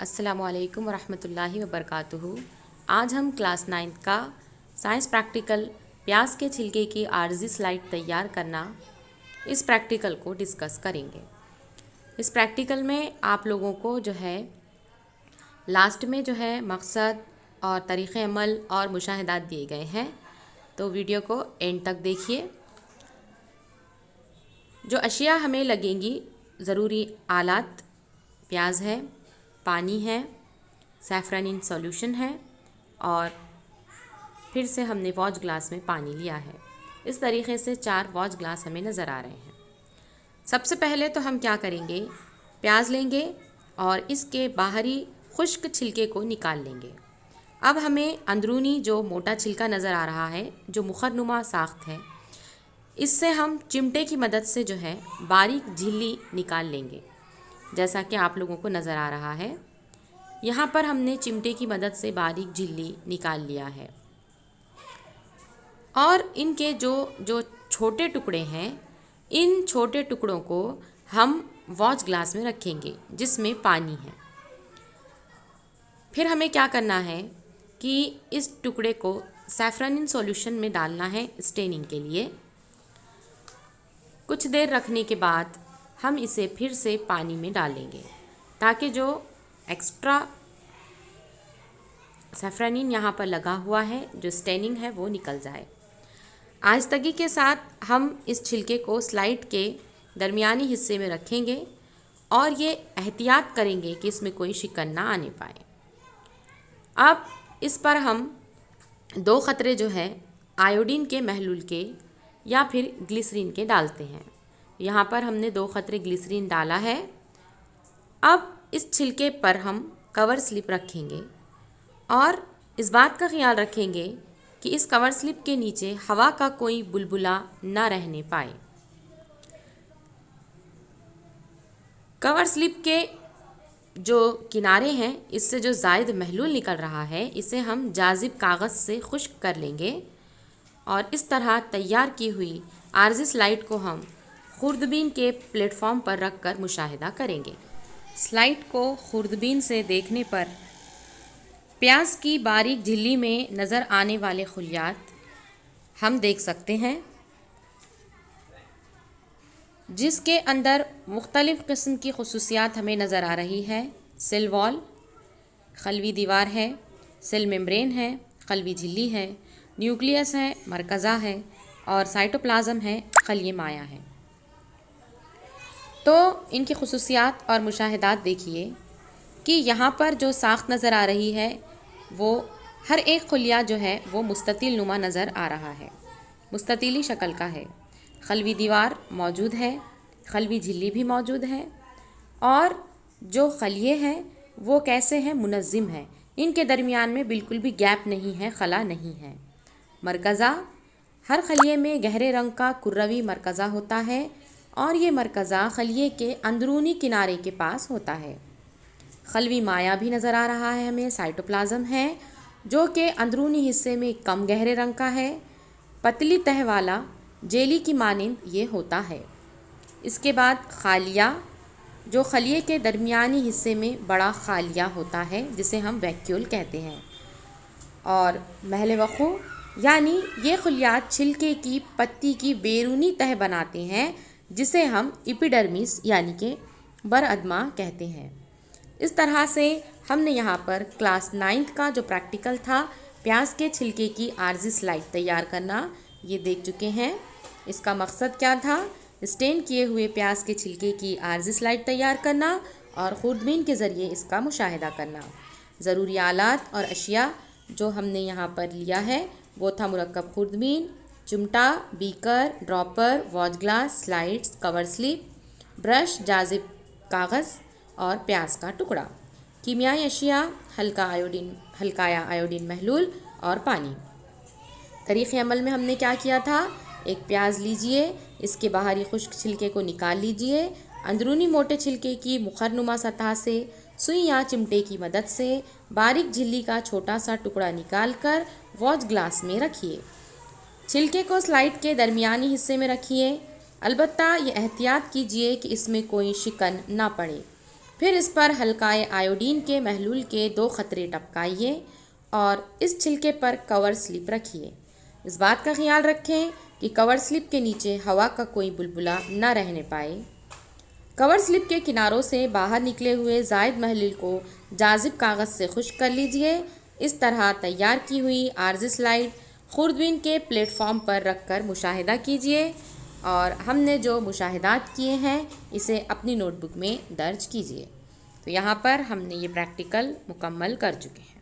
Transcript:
अस्सलामुअलैकुम वरहमतुल्लाहि वबरकातुहू। आज हम क्लास 9 का साइंस प्रैक्टिकल प्याज के छिलके की आर्जी स्लाइड तैयार करना, इस प्रैक्टिकल को डिस्कस करेंगे। इस प्रैक्टिकल में आप लोगों को जो है लास्ट में जो है मकसद और तरीक़े अमल और मुशाहिदात दिए गए हैं, तो वीडियो को एंड तक देखिए। जो अशिया हमें लगेंगी, ज़रूरी आलात प्याज है, पानी है, सैफ़रानिन सॉल्यूशन है और फिर से हमने वॉच ग्लास में पानी लिया है। इस तरीक़े से 4 वॉच ग्लास हमें नज़र आ रहे हैं। सबसे पहले तो हम क्या करेंगे, प्याज लेंगे और इसके बाहरी खुश्क छिलके को निकाल लेंगे। अब हमें अंदरूनी जो मोटा छिलका नज़र आ रहा है, जो मुखरनुमा साख्त है, इससे हम चिमटे की मदद से जो है बारीक झिल्ली निकाल लेंगे। जैसा कि आप लोगों को नज़र आ रहा है, यहाँ पर हमने चिमटे की मदद से बारीक झिल्ली निकाल लिया है। और इनके जो छोटे टुकड़े हैं, इन छोटे टुकड़ों को हम वॉच ग्लास में रखेंगे जिसमें पानी है। फिर हमें क्या करना है कि इस टुकड़े को सैफ़रानिन सॉल्यूशन में डालना है स्टेनिंग के लिए। कुछ देर रखने के बाद हम इसे फिर से पानी में डालेंगे ताकि जो एक्स्ट्रा सैफ़रानिन यहाँ पर लगा हुआ है, जो स्टेनिंग है, वो निकल जाए। आहिस्तगी के साथ हम इस छिलके को स्लाइड के दरमियानी हिस्से में रखेंगे और ये एहतियात करेंगे कि इसमें कोई शिकन ना आने पाए। अब इस पर हम 2 क़तरे जो है आयोडीन के महलूल के या फिर ग्लिसरीन के डालते हैं। यहाँ पर हमने 2 क़तरे ग्लिसरीन डाला है। अब इस छिलके पर हम कवर स्लिप रखेंगे और इस बात का ख्याल रखेंगे कि इस कवर स्लिप के नीचे हवा का कोई बुलबुला ना रहने पाए। कवर स्लिप के जो किनारे हैं, इससे जो ज़ायद महलूल निकल रहा है, इसे हम जाजिब कागज़ से खुश्क कर लेंगे और इस तरह तैयार की हुई आर्जी स्लाइड को हम खुर्दबीन के प्लेटफॉर्म पर रख कर मुशाहिदा करेंगे। स्लाइड को खुर्दबीन से देखने पर प्याज की बारीक झिल्ली में नज़र आने वाले खुलियात हम देख सकते हैं, जिसके अंदर मुख्तलिफ़ किस्म की खुसूसियात हमें नज़र आ रही है। सेल वॉल, खलवी दीवार है, सेल मेम्ब्रेन है, खलवी झिल्ली है, न्यूक्लियस है, मरकज़ा है और साइटोप्लाज्म है, खलिए माया है। तो इनकी खुसूसियात और मुशाहिदात देखिए कि यहाँ पर जो साख्त नज़र आ रही है, वो हर एक खुलिया जो है वो मुस्ततिल नुमा नज़र आ रहा है, मुस्ततिली शक्ल का है। खलवी दीवार मौजूद है, खलवी झिल्ली भी मौजूद है और जो खलिए हैं वो कैसे हैं, मुनज़्ज़िम है। इनके दरमियान में बिल्कुल भी गैप नहीं है, खला नहीं है। मरकज़ा, हर खलिए में गहरे रंग का कुर्रवी मरकज़ा होता है और ये मरकज़ा खलिए के अंदरूनी किनारे के पास होता है। खलवी माया भी नज़र आ रहा है हमें, साइटोप्लाज्म है, जो कि अंदरूनी हिस्से में कम गहरे रंग का है, पतली तह वाला, जेली की मानिंद ये होता है। इसके बाद खालिया, जो खलिए के दरमियानी हिस्से में बड़ा खालिया होता है, जिसे हम वैक्यूल कहते हैं। और महल वक़ू, यानी ये खुलियात छिलके की पत्ती की बैरूनी तह बनाते हैं, जिसे हम एपिडर्मिस यानी कि बरअदमा कहते हैं। इस तरह से हमने यहाँ पर क्लास 9 का जो प्रैक्टिकल था, प्याज के छिलके की आर्जी स्लाइड तैयार करना, ये देख चुके हैं। इसका मकसद क्या था, स्टेन किए हुए प्याज के छिलके की आर्जी स्लाइड तैयार करना और खुर्दबीन के ज़रिए इसका मुशाहिदा करना। ज़रूरी आलात और अशिया जो हमने यहाँ पर लिया है वो था मुरक्कब खुर्दबीन, चिमटा, beaker, dropper, watch glass, slides, cover slip, brush, Jazib कागज़ और प्याज का टुकड़ा। कीमियाई अशिया, हल्काया आयोडीन महलूल और पानी। तरीक़े अमल में हमने क्या किया था, एक प्याज लीजिए, इसके बाहरी खुश्क छिलके को निकाल लीजिए, अंदरूनी मोटे छिलके की मुखरनुमा सतह से सुई या चिमटे की मदद से बारीक झिल्ली का छोटा सा टुकड़ा निकाल कर वॉच ग्लास में रखिए। छिलके को स्लाइड के दरमियानी हिस्से में रखिए। अलबत्ता ये एहतियात कीजिए कि इसमें कोई शिकन ना पड़े। फिर इस पर हल्काए आयोडीन के महलूल के 2 खतरे टपकाइए और इस छिलके पर कवर स्लिप रखिए। इस बात का ख्याल रखें कि कवर स्लिप के नीचे हवा का कोई बुलबुला न रहने पाए। कवर स्लिप के किनारों से बाहर निकले हुए जायद महलूल को जाजिब कागज़ से खुश्क कर लीजिए। इस तरह तैयार की हुई आर्जी स्लाइड खुर्दबीन के प्लेटफॉर्म पर रखकर मुशाहिदा कीजिए और हमने जो मुशाहिदात किए हैं इसे अपनी नोटबुक में दर्ज कीजिए। तो यहाँ पर हमने ये प्रैक्टिकल मुकम्मल कर चुके हैं।